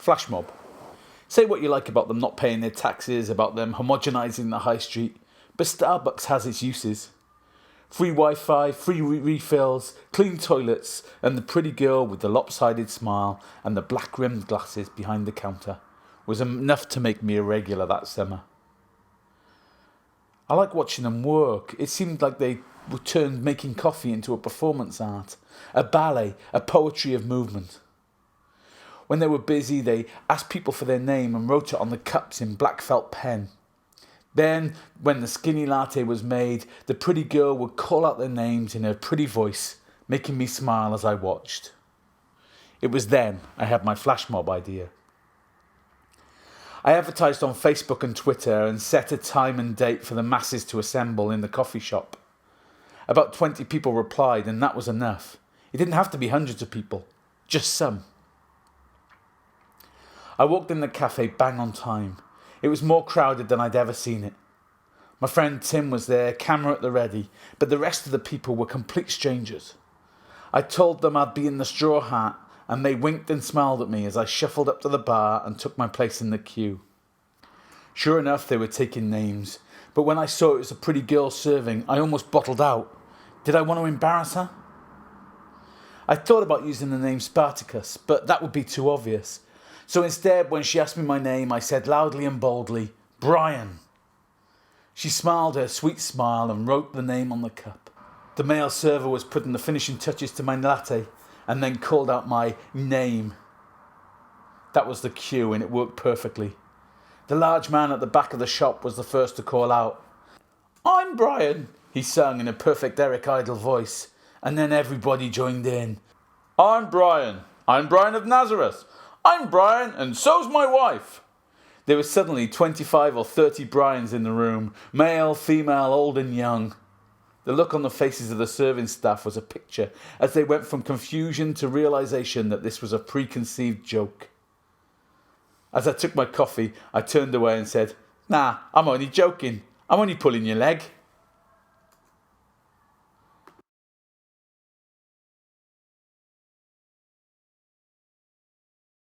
Flashmob. Say what you like about them not paying their taxes, about them homogenising the high street, but Starbucks has its uses. Free Wi-Fi, free refills, clean toilets, and the pretty girl with the lopsided smile and the black-rimmed glasses behind the counter was enough to make me a regular that summer. I like watching them work. It seemed like they were turned making coffee into a performance art, a ballet, a poetry of movement. When they were busy, they asked people for their name and wrote it on the cups in black felt pen. Then, when the skinny latte was made, the pretty girl would call out their names in her pretty voice, making me smile as I watched. It was then I had my Flashmob idea. I advertised on Facebook and Twitter and set a time and date for the masses to assemble in the coffee shop. About 20 people replied, and that was enough. It didn't have to be hundreds of people, just some. I walked in the cafe bang on time. It was more crowded than I'd ever seen it. My friend Tim was there, camera at the ready, but the rest of the people were complete strangers. I told them I'd be in the straw hat, and they winked and smiled at me as I shuffled up to the bar and took my place in the queue. Sure enough, they were taking names, but when I saw it was a pretty girl serving, I almost bottled out. Did I want to embarrass her? I thought about using the name Spartacus, but that would be too obvious. So instead, when she asked me my name, I said loudly and boldly, "Brian." She smiled her sweet smile and wrote the name on the cup. The male server was putting the finishing touches to my latte and then called out my name. That was the cue, and it worked perfectly. The large man at the back of the shop was the first to call out. "I'm Brian," he sung in a perfect Eric Idle voice, and then everybody joined in. "I'm Brian. I'm Brian of Nazareth. I'm Brian, and so's my wife." There were suddenly 25 or 30 Brians in the room, male, female, old and young. The look on the faces of the serving staff was a picture as they went from confusion to realisation that this was a preconceived joke. As I took my coffee, I turned away and said, "Nah, I'm only joking. I'm only pulling your leg."